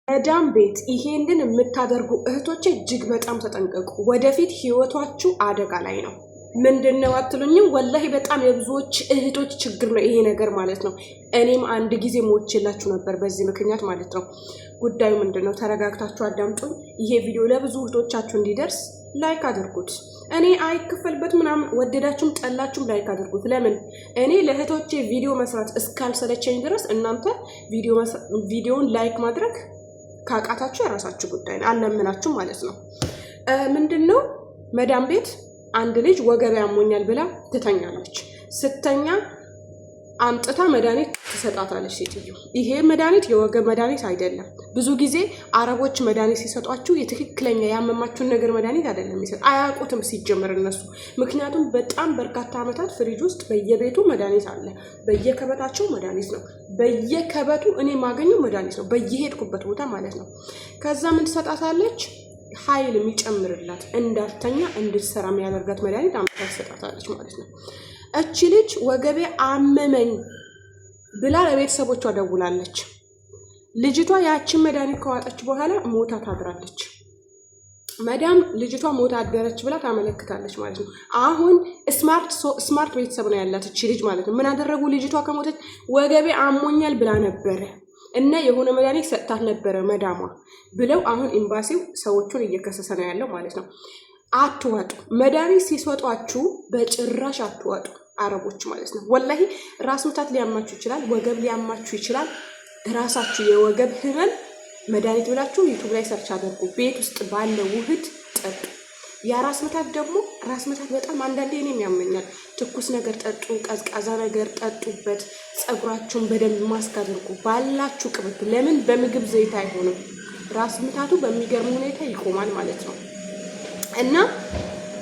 መዳም ቤት ይሄንን የምታደርጉ እህቶች እጅግ በጣም ተጠንቀቁ። ወደፊት ህይወታችሁ አደጋ ላይ ነው። ምንድነው አትሉኝም? ወላሂ በጣም የብዙዎች እህቶች ችግር ነው ይሄ ነገር ማለት ነው። እኔም አንድ ጊዜ ሞቼላችሁ ነበር በዚህ ምክንያት ማለት ነው። ጉዳዩ ምንድነው? ተረጋግታችሁ አዳምጡኝ። ይሄ ቪዲዮ ለብዙ እህቶቻችሁ እንዲደርስ ላይክ አድርጉት። እኔ አይከፈልበት ምናምን ወደዳችሁም ጠላችሁም ላይክ አድርጉት። ለምን እኔ ለእህቶቼ ቪዲዮ መስራት እስካልሰለቸኝ ድረስ እናንተ ቪዲዮውን ላይክ ማድረግ ካቃታችሁ የራሳችሁ ጉዳይ ነው። አለምናችሁ ማለት ነው። ምንድነው መዳም ቤት አንድ ልጅ ወገብ ያሞኛል ብላ ትተኛለች። ስተኛ አምጥታ መድኃኒት ትሰጣታለች ሴትዮ። ይሄ መድኃኒት የወገብ መድኃኒት አይደለም። ብዙ ጊዜ አረቦች መድኃኒት ሲሰጧችሁ የትክክለኛ ያመማችሁን ነገር መድኃኒት አይደለም የሚሰጥ። አያውቁትም ሲጀምር እነሱ። ምክንያቱም በጣም በርካታ ዓመታት ፍሪጅ ውስጥ በየቤቱ መድኃኒት አለ። በየከበታቸው መድኃኒት ነው። በየከበቱ እኔ ማገኘው መድኃኒት ነው፣ በየሄድኩበት ቦታ ማለት ነው። ከዛ ምን ትሰጣታለች? ኃይል የሚጨምርላት እንዳትተኛ እንድትሰራ የሚያደርጋት መድኃኒት አምጥታ ትሰጣታለች ማለት ነው። እቺ ልጅ ወገቤ አመመኝ ብላ ለቤተሰቦቿ ደውላለች። ልጅቷ ያችን መድኃኒት ከዋጠች በኋላ ሞታ ታድራለች። መዳም ልጅቷ ሞታ አደረች ብላ ታመለክታለች ማለት ነው። አሁን ስማርት ቤተሰብ ነው ያላት እቺ ልጅ ማለት ነው። ምን አደረጉ? ልጅቷ ከሞተች ወገቤ አሞኛል ብላ ነበረ እና የሆነ መድኃኒት ሰጥታት ነበረ መዳሟ ብለው አሁን ኤምባሲው ሰዎቹን እየከሰሰ ነው ያለው ማለት ነው። አትዋጡ። መድኃኒት ሲሰጧችሁ በጭራሽ አትዋጡ አረቦች ማለት ነው። ወላሂ ራስ ምታት ሊያማችሁ ይችላል፣ ወገብ ሊያማችሁ ይችላል። ራሳችሁ የወገብ ህመም መድኃኒት ብላችሁ ዩቱብ ላይ ሰርች አድርጉ። ቤት ውስጥ ባለ ውህድ ጠጡ። የራስ ምታት ደግሞ ራስ ምታት በጣም አንዳንዴ እኔም ያመኛል። ትኩስ ነገር ጠጡ፣ ቀዝቃዛ ነገር ጠጡበት። ፀጉራችሁን በደንብ ማስክ አድርጉ ባላችሁ ቅብት። ለምን በምግብ ዘይት አይሆንም። ራስ ምታቱ በሚገርም ሁኔታ ይቆማል ማለት ነው። እና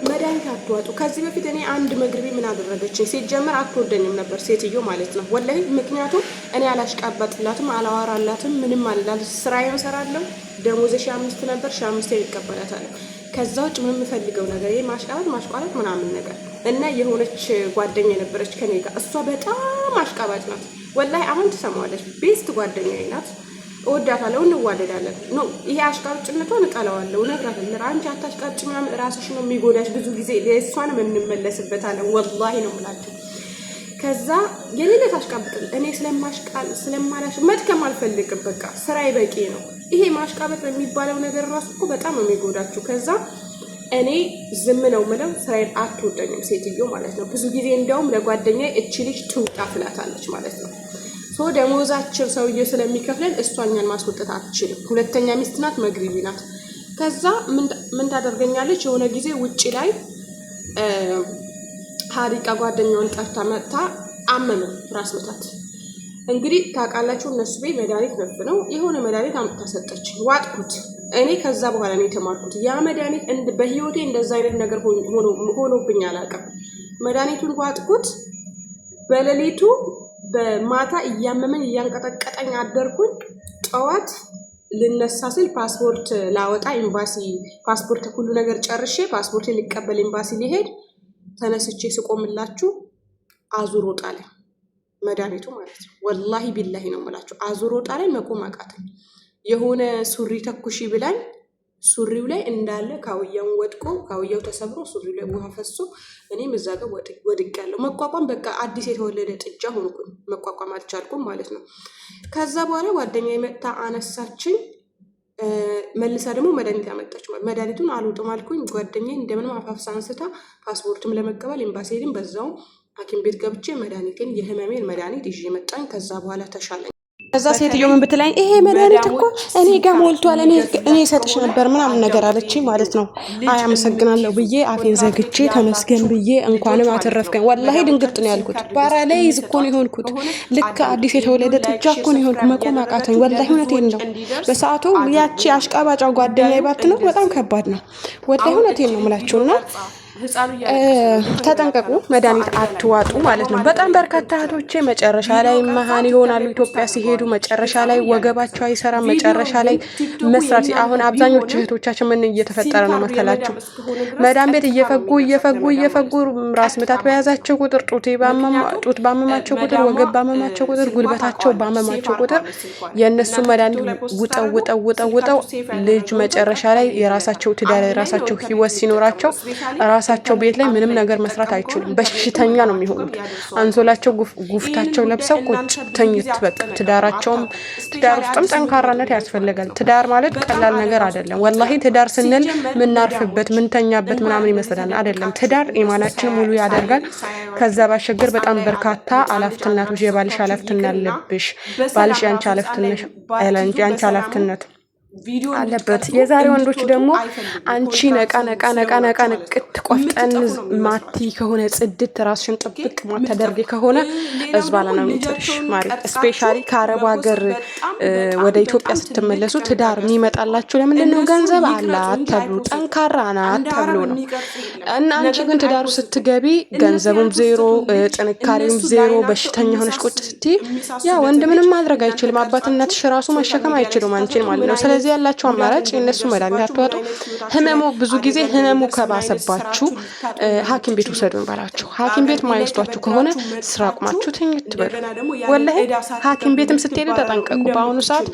መድኃኒት አትዋጡ። ከዚህ በፊት እኔ አንድ መግሪቢ ምን አደረገችኝ? ሲጀመር አትወደኝም ነበር ሴትዮ ማለት ነው ወላሂ። ምክንያቱም እኔ አላሽቃባጥላትም፣ አላዋራላትም፣ ምንም አልላት። ስራዬን እሰራለሁ። ደሞዜ 5,000 ነበር፣ 5,000 ይቀበላታል። ከዛ ውጭ ምን የምፈልገው ነገር ይሄ ማሽቃበጥ ምናምን ነገር እና የሆነች ጓደኛ የነበረች ከኔ ጋር እሷ በጣም አሽቃባጭ ናት ወላሂ። አሁን ትሰማዋለች። ቤስት ጓደኛዬ ናት። እወዳታለሁ፣ እንዋደዳለን። ነው ይሄ አሽቃብጭነቷን እጠላዋለሁ። እነግራታለሁ፣ አንቺ አታሽቃብጭ ምናምን ራስሽ ነው የሚጎዳሽ። ብዙ ጊዜ ለእሷንም እንመለስበታለን ወላሂ ነው የምላችሁ። ከዛ የሌለ ታሽቃብጥል። እኔ ስለማላሽ መድከም አልፈልግም። በቃ ስራዬ በቂ ነው። ይሄ ማሽቃበጥ በሚባለው ነገር ራሱ እኮ በጣም ነው የሚጎዳችሁ። ከዛ እኔ ዝም ነው ምለው፣ ስራዬን አትወደኝም ሴትዮ ማለት ነው። ብዙ ጊዜ እንደውም ለጓደኛዬ እቺ ልጅ ትውጣ ትላታለች ማለት ነው። ደሞዛችን ሰውዬው ስለሚከፍለን እሷኛን ማስወጣት አትችልም። ሁለተኛ ሚስት ናት፣ መግሪቢ ናት። ከዛ ምን ታደርገኛለች? የሆነ ጊዜ ውጪ ላይ ሀሪቃ ጓደኛዋን ጠርታ መጥታ አመመ ራስ ምታት። እንግዲህ ታውቃላችሁ እነሱ ቤት መድኃኒት ነፍ ነው። የሆነ መድኃኒት አምጥታ ሰጠች፣ ዋጥኩት። እኔ ከዛ በኋላ ነው የተማርኩት። ያ መድኃኒት በህይወቴ እንደዛ አይነት ነገር ሆኖብኝ አላውቅም። መድኃኒቱን ዋጥኩት። በሌሊቱ በማታ እያመመኝ እያንቀጠቀጠኝ አደርኩኝ። ጠዋት ልነሳ ስል ፓስፖርት ላወጣ ኤምባሲ ፓስፖርት ሁሉ ነገር ጨርሼ ፓስፖርት ሊቀበል ኤምባሲ ሊሄድ ተነስቼ ስቆምላችሁ አዙሮ ጣለኝ መድኃኒቱ ማለት ነው። ወላሂ ቢላሂ ነው የምላችሁ። አዙሮ ጣለኝ። መቆም አቃተኝ። የሆነ ሱሪ ተኩሺ ብላኝ ሱሪው ላይ እንዳለ ካውያውን ወድቆ ካውያው ተሰብሮ ሱሪው ላይ ውሃ ፈሶ እኔም እዛ ጋር ወድቄያለሁ። መቋቋም በቃ አዲስ የተወለደ ጥጃ ሆንኩኝ። መቋቋም አልቻልኩም ማለት ነው። ከዛ በኋላ ጓደኛዬ መጥታ አነሳችኝ። መልሳ ደግሞ መድኃኒት ያመጣች። መድኃኒቱን አልውጥም አልኩኝ። ጓደኛዬ እንደምንም አፋፍሳ አንስታ ፓስፖርትም ለመቀበል ኤምባሲ ሄድን። በዛውም ሐኪም ቤት ገብቼ መድኃኒቴን የህመሜን መድኃኒት ይዤ መጣኝ። ከዛ በኋላ ተሻለኝ። ከዛ ሴትዮ ምን ብትለኝ፣ ይሄ መድኃኒት እኮ እኔ ጋር ሞልቷል፣ እኔ ሰጥሽ ነበር ምናምን ነገር አለችኝ ማለት ነው። አይ አመሰግናለሁ ብዬ አፌን ዘግቼ ተመስገን ብዬ እንኳንም አተረፍከኝ። ወላሂ ድንግጥ ነው ያልኩት። ፓራላይዝ እኮ ነው የሆንኩት። ልክ አዲስ የተወለደ ጥጃ እኮ ነው የሆንኩት። መቆም አቃተኝ። ወላሂ እውነቴን ነው። በሰዓቱ ያቺ አሽቃባጫው ጓደኛዬ ባት ነው በጣም ከባድ ነው። ወላሂ እውነቴን ነው የምላችሁና ተጠንቀቁ፣ መድኃኒት አትዋጡ ማለት ነው። በጣም በርካታ እህቶቼ መጨረሻ ላይ መሃን ይሆናሉ። ኢትዮጵያ ሲሄዱ መጨረሻ ላይ ወገባቸው አይሰራም። መጨረሻ ላይ መስራት አሁን አብዛኞቹ እህቶቻችን ምን እየተፈጠረ ነው መሰላችሁ? መዳም ቤት እየፈጉ ራስ ምታት በያዛቸው ቁጥር ጡት ባመማቸው ቁጥር ወገብ ባመማቸው ቁጥር ጉልበታቸው ባመማቸው ቁጥር የእነሱ መድኃኒት ውጠው ልጅ መጨረሻ ላይ የራሳቸው ትዳር የራሳቸው ህይወት ሲኖራቸው ራሳቸው ቤት ላይ ምንም ነገር መስራት አይችሉም። በሽተኛ ነው የሚሆኑት። አንሶላቸው ጉፍታቸው ለብሰው ቁጭ ተኝት በቃ። ትዳር ውስጥም ጠንካራነት ያስፈልጋል። ትዳር ማለት ቀላል ነገር አይደለም። ወላሂ ትዳር ስንል ምናርፍበት ምንተኛበት ምናምን ይመስላል። አይደለም። ትዳር ኢማናችን ሙሉ ያደርጋል። ከዛ ባሻገር በጣም በርካታ አላፍትናቶች የባልሽ አላፍትና አለብሽ፣ ባልሽ ያንቺ አላፍትነት አለበት። የዛሬ ወንዶች ደግሞ አንቺ ነቃ ንቅት ቆፍጠን ማቲ ከሆነ ጽድት ራስሽን ጥብቅ ማተደርጊ ከሆነ እዝባላ ነው የሚጥልሽ ማለት። ስፔሻሊ ከአረብ ሀገር ወደ ኢትዮጵያ ስትመለሱ ትዳር የሚመጣላችሁ ለምንድን ነው? ገንዘብ አላት ተብሎ ጠንካራ ናት ተብሎ ነው። እና አንቺ ግን ትዳሩ ስትገቢ ገንዘቡም ዜሮ፣ ጥንካሬም ዜሮ፣ በሽተኛ ሆነሽ ቁጭ ስትይ ያ ወንድ ምንም ማድረግ አይችልም። አባትነትሽ ራሱ መሸከም አይችሉም አንቺን ማለት ነው። ስለዚህ ያላችሁ አማራጭ የነሱ መድኃኒት አትዋጡ። ብዙ ጊዜ ህመሙ ከባሰባችሁ ሐኪም ቤት ውሰዱን ባላችሁ። ሐኪም ቤት ማይወስዷችሁ ከሆነ ስራ አቁማችሁ ተኝት በሉ። ወላሂ ሐኪም ቤትም ስትሄዱ ተጠንቀቁ። በአሁኑ ሰዓት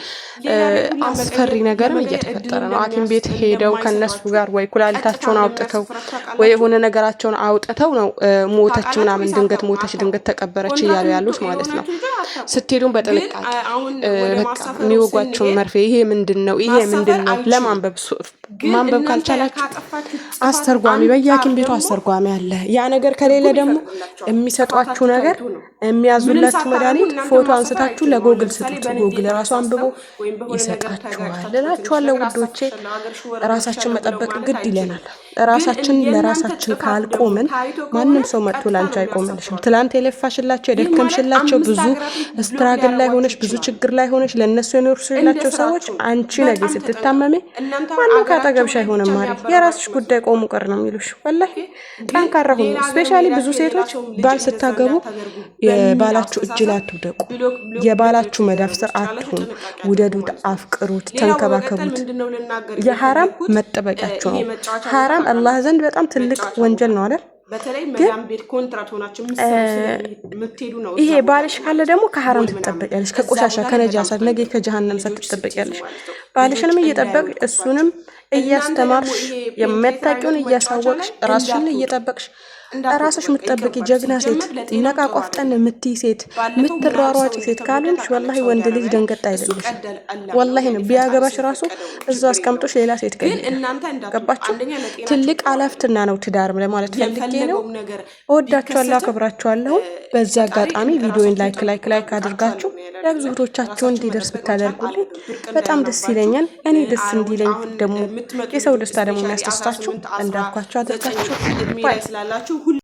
አስፈሪ ነገርም እየተፈጠረ ነው። ሐኪም ቤት ሄደው ከነሱ ጋር ወይ ኩላሊታቸውን አውጥተው ወይ የሆነ ነገራቸውን አውጥተው ነው ሞተች ምናምን ድንገት ሞተች ድንገት ተቀበረች እያሉ ያሉት ማለት ነው። ስትሄዱም በጥንቃቄ በቃ የሚወጓቸው መርፌ ይሄ ምንድነው ለማንበብ ካልቻላችሁ አስተርጓሚ በየሐኪም ቤቱ አስተርጓሚ አለ። ያ ነገር ከሌለ ደግሞ የሚሰጧችሁ ነገር የሚያዙላችሁ መድኃኒት ፎቶ አንስታችሁ ለጎግል ስጡት። ጎግል ራሱ አንብቦ ይሰጣችኋል እላችኋለሁ ውዶቼ። ራሳችን መጠበቅ ግድ ይለናል። ራሳችን ለራሳችን ካልቆምን ማንም ሰው መጥቶ ላንቺ አይቆምልሽም። ትላንት የለፋሽላቸው የደከምሽላቸው ብዙ ስትራግል ላይ ሆነሽ ብዙ ችግር ላይ ሆነሽ ለነሱ የኖርሽላቸው ሰዎች አንቺ ነገ ስትታመሚ ማንም ካጠገብሽ አይሆንም ማለት የራስሽ ጉዳይ ቆሙ ቀር ነው የሚሉሽ። ወላሂ ጠንካራ ሁኑ። ስፔሻሊ ብዙ ሴቶች ባል ስታገቡ የባላችሁ እጅ ላይ አትውደቁ። የባላችሁ መዳፍ ስር አትሁን። ውደዱት፣ አፍቅሩት፣ ተንከባከቡት። የሐራም መጠበቂያችሁ ነው። ሐራም አላህ ዘንድ በጣም ትልቅ ወንጀል ነው አይደል? በተለይ መዳም ቤት ኮንትራት ሆናችሁ ምትሄዱ ነው። ይሄ ባልሽ ካለ ደግሞ ከሐራም ትጠበቂያለሽ፣ ከቆሻሻ ከነጃሳ ነገ ከጀሃነም ትጠበቂያለሽ። ባልሽንም እየጠበቅሽ እሱንም እያስተማርሽ የምታውቂውን እያሳወቅሽ ራስሽን እየጠበቅሽ ራስሽ ምትጠብቂ ጀግና ሴት ነቃ ቆፍጠን ምትይ ሴት ምትሯሯጪ ሴት ካሉንሽ ወላሂ ወንድ ልጅ ደንገጥ አይደለሽ። ወላሂ ነው ቢያገባሽ ራሱ እዛው አስቀምጦሽ ሌላ ሴት ገባችሁ። ትልቅ አላፍትና ነው ትዳር ለማለት ፈልጌ ነው። እወዳችኋለሁ፣ አከብራችኋለሁ። በዚህ አጋጣሚ ቪዲዮን ላይክ አድርጋችሁ ለብዙ እህቶቻችሁ እንዲደርስ ብታደርጉልኝ በጣም ደስ ይለኛል። እኔ ደስ እንዲለኝ ደግሞ የሰው ደስታ ደግሞ የሚያስደስታችሁ እንዳልኳችሁ አድርጋችሁ